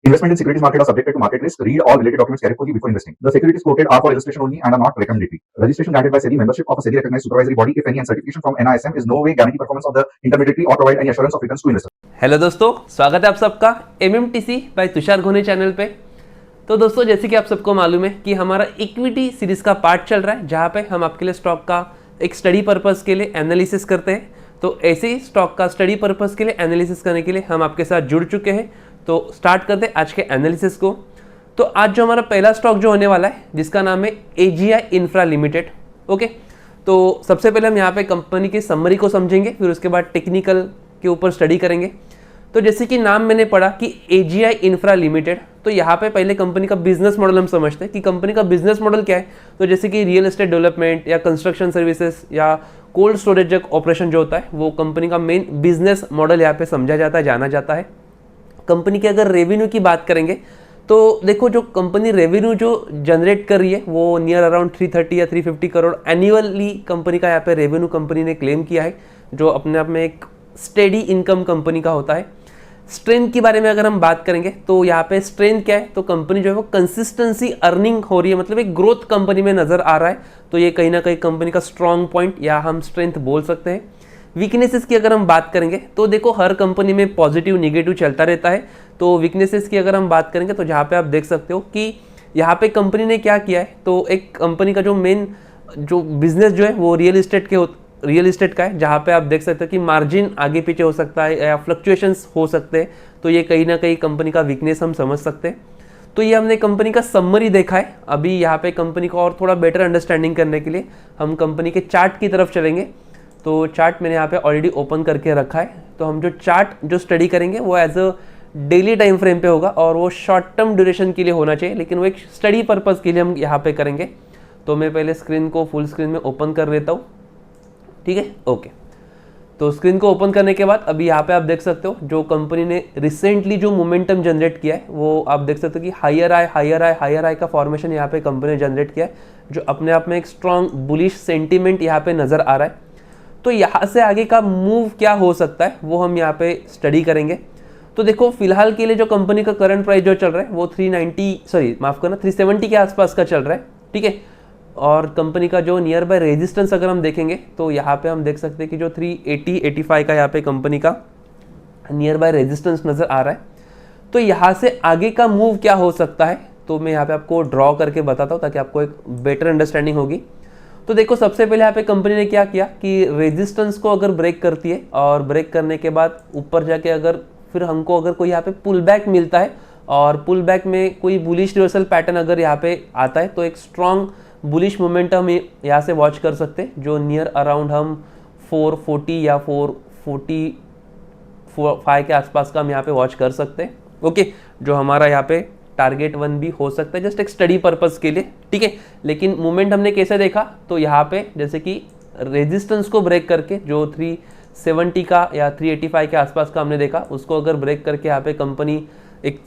Investment in securities market are subjected to market risk. Read all related documents carefully before investing. The securities quoted are for illustration only and are not recommendatory. Registration granted by SEBI. Membership of a SEBI recognized supervisory body, if any, and certification from NISM is no way guarantee performance of the intermediary or provide any assurance of returns to investors. Hello दोस्तों, स्वागत है आप सबका MMTC bye Tushar घोने channel पे। तो दोस्तों, जैसे कि आप सबको मालूम है कि हमारा इक्विटी सीरीज का पार्ट चल रहा है, जहाँ पे हम आपके लिए स्टॉक का एक स्टडी पर्पस के लिए एनालिसिस करते हैं। तो ऐसे ही स्टॉक का स्टडी पर्पस के लिए एनालिसिस करने के लिए हम आपके साथ जुड़ चुके हैं। तो स्टार्ट करते हैं आज के एनालिसिस को। तो आज जो हमारा पहला स्टॉक जो होने वाला है, जिसका नाम है AGI इंफ्रा लिमिटेड। ओके, तो सबसे पहले हम यहाँ पे कंपनी की समरी को समझेंगे, फिर उसके बाद टेक्निकल के ऊपर स्टडी करेंगे। तो जैसे कि नाम मैंने पढ़ा कि AGI इंफ्रा लिमिटेड, तो यहाँ पे पहले कंपनी का बिजनेस मॉडल हम समझते हैं कि कंपनी का बिजनेस मॉडल क्या है। तो जैसे कि रियल एस्टेट डेवलपमेंट या कंस्ट्रक्शन सर्विसेज या कोल्ड स्टोरेज ऑपरेशन जो होता है, वो कंपनी का मेन बिजनेस मॉडल यहाँ पे समझा जाता है, जाना जाता है। कंपनी के अगर रेवेन्यू की बात करेंगे तो देखो, जो कंपनी रेवेन्यू जो जनरेट कर रही है वो नियर अराउंड 330 या 350 करोड़ एनुअली कंपनी का यहाँ पे रेवेन्यू कंपनी ने क्लेम किया है, जो अपने आप में एक स्टेडी इनकम कंपनी का होता है। स्ट्रेंथ के बारे में अगर हम बात करेंगे तो यहाँ पे स्ट्रेंथ क्या है, तो कंपनी जो है वो कंसिस्टेंसी अर्निंग हो रही है, मतलब एक ग्रोथ कंपनी में नजर आ रहा है। तो ये कहीं ना कहीं कंपनी का स्ट्रॉन्ग पॉइंट या हम स्ट्रेंथ बोल सकते हैं। वीकनेसेस की अगर हम बात करेंगे तो देखो, हर कंपनी में पॉजिटिव निगेटिव चलता रहता है। तो वीकनेसेस की अगर हम बात करेंगे तो जहाँ पे आप देख सकते हो कि यहाँ पे कंपनी ने क्या किया है, तो एक कंपनी का जो मेन जो बिजनेस जो है वो रियल एस्टेट का है, जहाँ पे आप देख सकते हो कि मार्जिन आगे पीछे हो सकता है या फ्लक्चुएशंस हो सकते हैं। तो ये कहीं ना कहीं कंपनी का वीकनेस हम समझ सकते हैं। तो ये हमने कंपनी का समरी देखा है। अभी यहाँ पे कंपनी को और थोड़ा बेटर अंडरस्टैंडिंग करने के लिए हम कंपनी के चार्ट की तरफ चलेंगे। तो चार्ट मैंने यहाँ पे ऑलरेडी ओपन करके रखा है। तो हम जो चार्ट जो स्टडी करेंगे वो as a daily time frame पे होगा और वो शॉर्ट टर्म ड्यूरेशन के लिए होना चाहिए, लेकिन वो एक स्टडी पर्पज़ के लिए हम यहाँ पे करेंगे। तो मैं पहले स्क्रीन को फुल स्क्रीन में ओपन कर लेता हूँ, ठीक है। ओके, तो स्क्रीन को ओपन करने के बाद अभी यहाँ पे आप देख सकते हो जो कंपनी ने रिसेंटली जो मोमेंटम जनरेट किया है, वो आप देख सकते हो कि हायर आई का फॉर्मेशन यहाँ पे कंपनी ने जनरेट किया है, जो अपने आप में एक स्ट्रॉन्ग बुलिश सेंटीमेंट यहाँ पे नजर आ रहा है। तो यहाँ से आगे का मूव क्या हो सकता है वो हम यहाँ पे स्टडी करेंगे। तो देखो, फिलहाल के लिए जो कंपनी का करंट प्राइस जो चल रहा है वो 370 के आसपास का चल रहा है, ठीक है। और कंपनी का जो नियर बाय रेजिस्टेंस अगर हम देखेंगे तो यहाँ पे हम देख सकते हैं कि जो 380-85 का यहाँ पे कंपनी का नियर बाय रेजिस्टेंस नजर आ रहा है। तो यहाँ से आगे का मूव क्या हो सकता है, तो मैं यहाँ पे आपको ड्रॉ करके बताता हूँ ताकि आपको एक बेटर अंडरस्टैंडिंग होगी। तो देखो, सबसे पहले यहाँ पे कंपनी ने क्या किया कि रेजिस्टेंस को अगर ब्रेक करती है और ब्रेक करने के बाद ऊपर जाके अगर फिर हमको अगर कोई यहाँ पे पुल बैक मिलता है और पुल बैक में कोई बुलिश रिवर्सल पैटर्न अगर यहाँ पे आता है, तो एक स्ट्रॉन्ग बुलिश मोमेंटम यहाँ से वॉच कर सकते हैं, जो नियर अराउंड हम 440 या 445 के आसपास का हम यहाँ पे वॉच कर सकते हैं। ओके, जो हमारा यहाँ पे टारगेट 1 भी हो सकता है, जस्ट एक स्टडी पर्पस के लिए, ठीक है। लेकिन मूवमेंट हमने कैसे देखा, तो यहाँ पे जैसे कि रेजिस्टेंस को ब्रेक करके जो 370 का या 385 के आसपास का हमने देखा, उसको अगर ब्रेक करके यहाँ पे कंपनी एक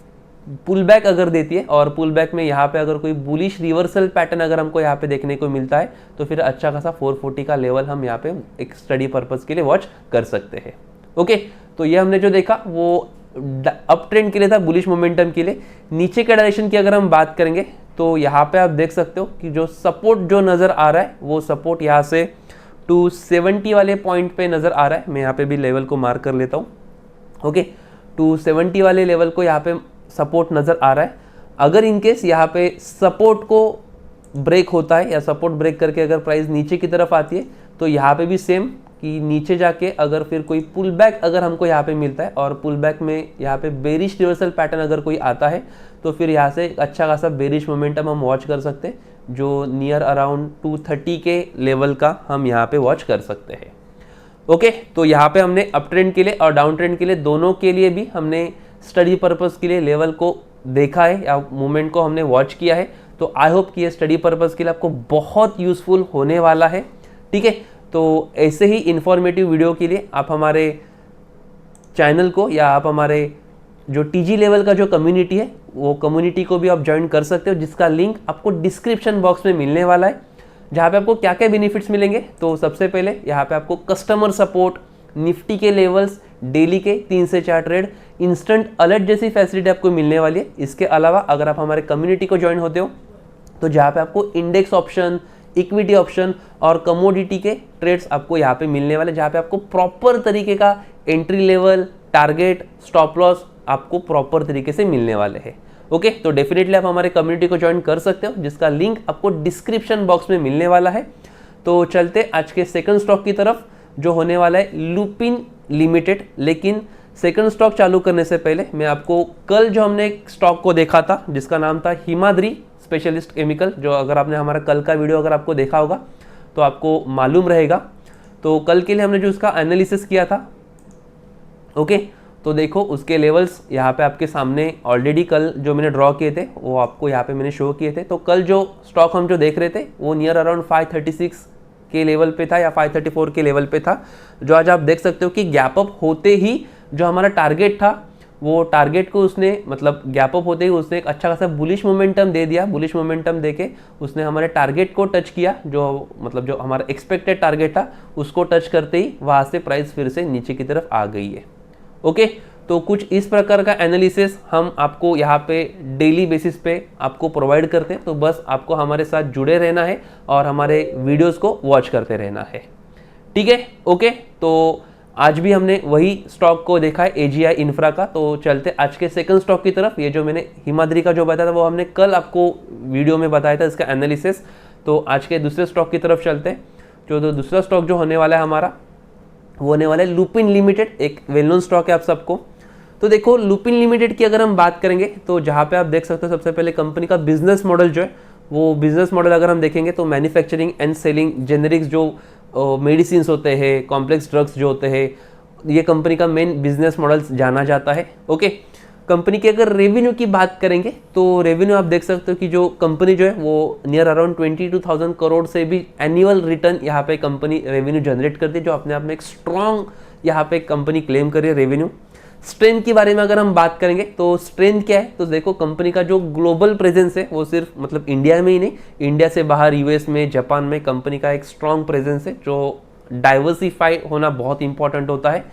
पुल बैक अगर देती है और पुल बैक में यहाँ पे अगर कोई बुलिश रिवर्सल पैटर्न अगर हमको यहाँ पे देखने को मिलता है, तो फिर अच्छा खासा 440 का लेवल हम यहाँ पे एक स्टडी पर्पस के लिए वॉच कर सकते हैं। ओके, तो ये हमने जो देखा वो अप ट्रेंड के लिए था, बुलिश मोमेंटम के लिए। नीचे के डायरेक्शन की अगर हम बात करेंगे तो यहाँ पे आप देख सकते हो कि जो सपोर्ट जो नजर आ रहा है वो सपोर्ट यहाँ से 270 वाले पॉइंट पे नजर आ रहा है। मैं यहाँ पे भी लेवल को मार्क कर लेता हूँ। ओके, 270 वाले लेवल को यहाँ पे सपोर्ट नजर आ रहा है। अगर इनकेस यहाँ पे सपोर्ट को ब्रेक होता है या सपोर्ट ब्रेक करके अगर प्राइस नीचे की तरफ आती है, तो यहाँ पे भी सेम कि नीचे जाके अगर फिर कोई पुल बैक अगर हमको यहाँ पे मिलता है और पुल बैक में यहाँ पे बेरिश रिवर्सल पैटर्न अगर कोई आता है, तो फिर यहाँ से अच्छा खासा बेरिश मोमेंटम हम वॉच कर सकते हैं, जो नियर अराउंड 230 के लेवल का हम यहाँ पे वॉच कर सकते हैं। ओके, तो यहाँ पे हमने अप ट्रेंड के लिए और डाउन ट्रेंड के लिए दोनों के लिए भी हमने स्टडी पर्पस के लिए लेवल को देखा है या मूवमेंट को हमने वॉच किया है। तो आई होप कि ये स्टडी पर्पस के लिए आपको बहुत यूजफुल होने वाला है, ठीक है। तो ऐसे ही इंफॉर्मेटिव वीडियो के लिए आप हमारे चैनल को या आप हमारे जो टीजी लेवल का जो कम्युनिटी है वो कम्युनिटी को भी आप ज्वाइन कर सकते हो, जिसका लिंक आपको डिस्क्रिप्शन बॉक्स में मिलने वाला है, जहाँ पे आपको क्या क्या बेनिफिट्स मिलेंगे। तो सबसे पहले यहाँ पे आपको कस्टमर सपोर्ट, निफ्टी के लेवल्स, डेली के 3 से 4 ट्रेड, इंस्टेंट अलर्ट जैसी फैसिलिटी आपको मिलने वाली है। इसके अलावा अगर आप हमारे कम्युनिटी को ज्वाइन होते हो तो जहाँ पे आपको इंडेक्स ऑप्शन, इक्विटी ऑप्शन और कमोडिटी के ट्रेड्स आपको यहाँ पे मिलने वाले, जहाँ पे आपको प्रॉपर तरीके का entry level, target, stop loss आपको प्रॉपर तरीके से मिलने वाले हैं। ओके, तो डेफिनेटली आप हमारे कम्युनिटी को ज्वाइन कर सकते हो, जिसका लिंक आपको डिस्क्रिप्शन बॉक्स में मिलने वाला है। तो चलते आज के सेकंड स्टॉक की तरफ, जो होने वाला है लुपिन लिमिटेड। लेकिन सेकंड स्टॉक चालू करने से पहले मैं आपको कल जो हमने एक स्टॉक को देखा था जिसका नाम था हिमाद्री स्पेशलिस्ट केमिकल, जो अगर आपने हमारा कल का वीडियो अगर आपको देखा होगा तो आपको मालूम रहेगा। तो कल के लिए हमने जो उसका एनालिसिस किया था, ओके, तो देखो उसके लेवल्स यहाँ पे आपके सामने ऑलरेडी कल जो मैंने ड्रॉ किए थे वो आपको यहाँ पे मैंने शो किए थे। तो कल जो स्टॉक हम जो देख रहे थे वो नियर अराउंड 536 के लेवल पे था या 534 के लेवल पे था, जो आज आप देख सकते हो कि गैप अप होते ही जो हमारा टारगेट था वो टारगेट को उसने, मतलब गैप अप होते ही उसने एक अच्छा खासा बुलिश मोमेंटम दे दिया। बुलिश मोमेंटम देके उसने हमारे टारगेट को टच किया, जो मतलब जो हमारा एक्सपेक्टेड टारगेट था उसको टच करते ही वहाँ से प्राइस फिर से नीचे की तरफ आ गई है। ओके, तो कुछ इस प्रकार का एनालिसिस हम आपको यहाँ पे डेली बेसिस पे आपको प्रोवाइड करते हैं। तो बस आपको हमारे साथ जुड़े रहना है और हमारे वीडियोस को वॉच करते रहना है, ठीक है। ओके, तो आज भी हमने वही स्टॉक को देखा है, AGI इंफ्रा का। तो चलते आज के सेकंड स्टॉक की तरफ। ये जो मैंने हिमाद्री का जो बताया था वो हमने कल आपको वीडियो में बताया था इसका एनालिसिस। तो आज के दूसरे स्टॉक की तरफ चलते हैं। जो दूसरा स्टॉक जो होने वाला है हमारा वो होने वाला है लुपिन लिमिटेड, एक वेल नोन स्टॉक है आप सबको। तो देखो लुपिन लिमिटेड की अगर हम बात करेंगे तो जहाँ पे आप देख सकते हो सबसे पहले कंपनी का बिजनेस मॉडल जो है, वो बिजनेस मॉडल अगर हम देखेंगे तो मैन्युफैक्चरिंग एंड सेलिंग जेनेरिक्स जो मेडिसिन होते हैं, कॉम्प्लेक्स ड्रग्स जो होते हैं, ये कंपनी का मेन बिजनेस मॉडल जाना जाता है। ओके, कंपनी के अगर रेवेन्यू की बात करेंगे तो रेवेन्यू आप देख सकते हो कि जो कंपनी जो है वो नियर अराउंड 22,000 करोड़ से भी एनुअल रिटर्न यहाँ पे कंपनी रेवेन्यू जनरेट करती है, जो अपने आप में एक स्ट्रॉन्ग यहाँ पे कंपनी क्लेम कर रही है रेवेन्यू। स्ट्रेंथ के बारे में अगर हम बात करेंगे तो स्ट्रेंथ क्या है, तो देखो कंपनी का जो ग्लोबल प्रेजेंस है वो सिर्फ मतलब इंडिया में ही नहीं, इंडिया से बाहर US में, जापान में कंपनी का एक स्ट्रॉन्ग प्रेजेंस है, जो डाइवर्सिफाई होना बहुत इंपॉर्टेंट होता है।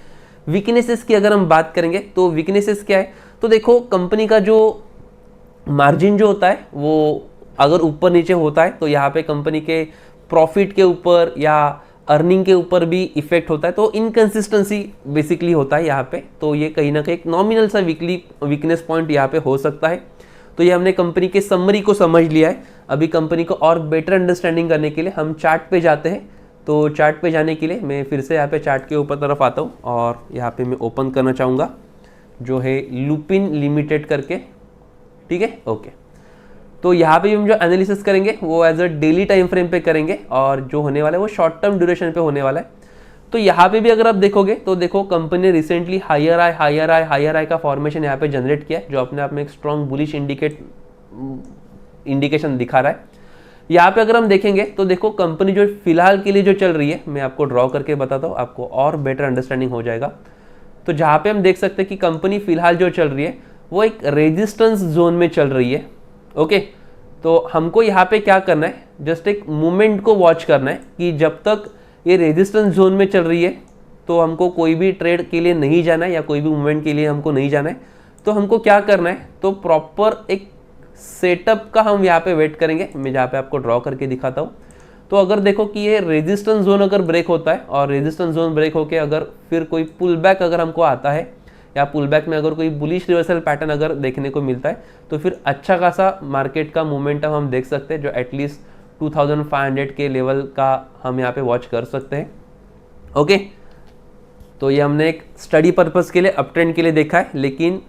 वीकनेसेस की अगर हम बात करेंगे तो वीकनेसेस क्या है, तो देखो कंपनी का जो मार्जिन जो होता है वो अगर ऊपर नीचे होता है तो यहाँ पे कंपनी के प्रॉफिट के ऊपर या अर्निंग के ऊपर भी इफेक्ट होता है। तो इनकंसिस्टेंसी बेसिकली होता है यहाँ पे। तो ये कहीं ना कहीं एक नॉमिनल सा वीकनेस पॉइंट यहाँ पे हो सकता है। तो ये हमने कंपनी के समरी को समझ लिया है। अभी कंपनी को और बेटर अंडरस्टैंडिंग करने के लिए हम चार्ट पे जाते हैं। तो चार्ट पे जाने के लिए मैं फिर से यहाँ पे चार्ट के ऊपर तरफ आता हूँ और यहाँ पे मैं ओपन करना चाहूँगा जो है लुपिन लिमिटेड करके, ठीक है। ओके, तो यहाँ पे हम जो एनालिसिस करेंगे वो as a daily time frame पे करेंगे और जो होने वाला है वो शॉर्ट टर्म ड्यूरेशन पे होने वाला है। तो यहाँ पे भी अगर आप देखोगे तो देखो कंपनी ने रिसेंटली हायर आई का फॉर्मेशन यहाँ पे जनरेट किया है, जो अपने आप में एक स्ट्रॉन्ग बुलिश इंडिकेशन दिखा रहा है। यहाँ पे अगर हम देखेंगे तो देखो कंपनी जो फिलहाल के लिए जो चल रही है, मैं आपको ड्रॉ करके बताता हूँ, आपको और बेटर अंडरस्टैंडिंग हो जाएगा। तो जहाँ पे हम देख सकते हैं कि कंपनी फिलहाल जो चल रही है वो एक रेजिस्टेंस जोन में चल रही है। ओके, तो हमको यहाँ पे क्या करना है, जस्ट एक मूवमेंट को वॉच करना है कि जब तक ये रेजिस्टेंस जोन में चल रही है तो हमको कोई भी ट्रेड के लिए नहीं जाना है या कोई भी मूवमेंट के लिए हमको नहीं जाना है। तो हमको क्या करना है, तो प्रॉपर एक सेटअप का हम यहाँ पे वेट करेंगे। मैं जहाँ पे आपको ड्रॉ करके दिखाता हूँ। तो अगर देखो कि ये रेजिस्टेंस जोन अगर ब्रेक होता है और रेजिस्टेंस जोन ब्रेक होके अगर फिर कोई पुल बैक अगर हमको आता है या पुल बैक में अगर कोई बुलिश रिवर्सल पैटर्न अगर देखने को मिलता है तो फिर अच्छा खासा मार्केट का मोमेंटम हम देख सकते हैं, जो एटलीस्ट 2500 के लेवल का हम यहाँ पे वॉच कर सकते हैं। ओके, तो ये हमने एक स्टडी पर्पस के लिए अप ट्रेंड के लिए देखा है, लेकिन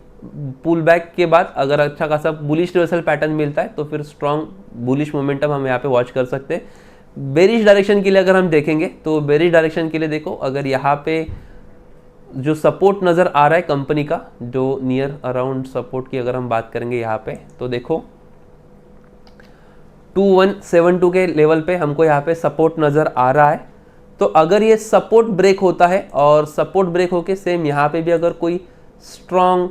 पुल बैक के बाद अगर अच्छा खासा बुलिश रिवर्सल पैटर्न मिलता है तो फिर स्ट्रॉन्ग बुलिश मोमेंटम हम यहाँ पे वॉच कर सकते हैं। बेरिश डायरेक्शन के लिए अगर हम देखेंगे तो बेरिश डायरेक्शन के लिए देखो अगर यहाँ पे जो सपोर्ट नज़र आ रहा है कंपनी का, जो नियर अराउंड सपोर्ट की अगर हम बात करेंगे यहाँ पे तो देखो 2172 के लेवल पे हमको यहाँ पे सपोर्ट नज़र आ रहा है। तो अगर ये सपोर्ट ब्रेक होता है और सपोर्ट ब्रेक होके सेम यहाँ पे भी अगर कोई स्ट्रॉन्ग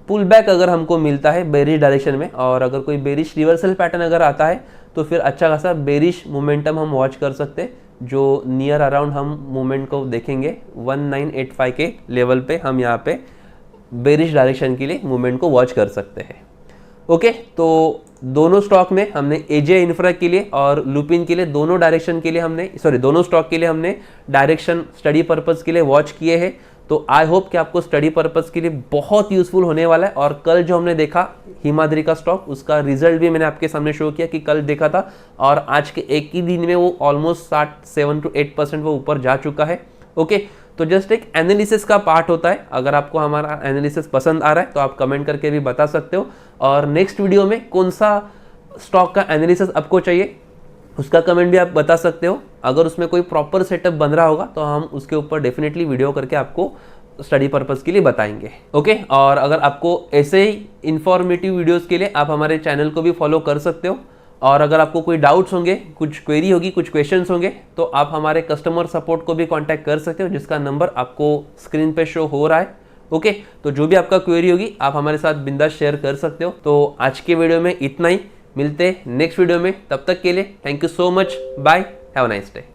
पुल बैक अगर हमको मिलता है बेरिश डायरेक्शन में और अगर कोई बेरिश रिवर्सल पैटर्न अगर आता है तो फिर अच्छा खासा बेरिश मोमेंटम हम वॉच कर सकते हैं जो नियर अराउंड हम मूवमेंट को देखेंगे 1985 के लेवल पे हम यहाँ पे बेरिश डायरेक्शन के लिए मूवमेंट को वॉच कर सकते हैं। ओके, तो दोनों स्टॉक में हमने एजे इंफ्रा के लिए और लुपिन के लिए दोनों डायरेक्शन के लिए हमने दोनों स्टॉक के लिए हमने डायरेक्शन स्टडी पर्पस के लिए वॉच किए हैं। तो आई होप कि आपको स्टडी पर्पस के लिए बहुत यूजफुल होने वाला है। और कल जो हमने देखा हिमाद्री का स्टॉक, उसका रिजल्ट भी मैंने आपके सामने शो किया कि कल देखा था और आज के एक ही दिन में वो ऑलमोस्ट 7 to 8% वो ऊपर जा चुका है। ओके, तो जस्ट एक एनालिसिस का पार्ट होता है। अगर आपको हमारा एनालिसिस पसंद आ रहा है तो आप कमेंट करके भी बता सकते हो, और नेक्स्ट वीडियो में कौन सा स्टॉक का एनालिसिस आपको चाहिए उसका कमेंट भी आप बता सकते हो। अगर उसमें कोई प्रॉपर सेटअप बन रहा होगा तो हम उसके ऊपर डेफिनेटली वीडियो करके आपको स्टडी पर्पस के लिए बताएंगे। ओके, और अगर आपको ऐसे ही इंफॉर्मेटिव वीडियोस के लिए आप हमारे चैनल को भी फॉलो कर सकते हो। और अगर आपको कोई डाउट्स होंगे, कुछ क्वेरी होगी, कुछ क्वेश्चंस होंगे, तो आप हमारे कस्टमर सपोर्ट को भी कांटेक्ट कर सकते हो, जिसका नंबर आपको स्क्रीन पे शो हो रहा है। ओके, तो जो भी आपका क्वेरी होगी आप हमारे साथ बिंदास शेयर कर सकते हो। तो आज के वीडियो में इतना ही, मिलते हैं नेक्स्ट वीडियो में, तब तक के लिए thank you so much, bye, have a nice day.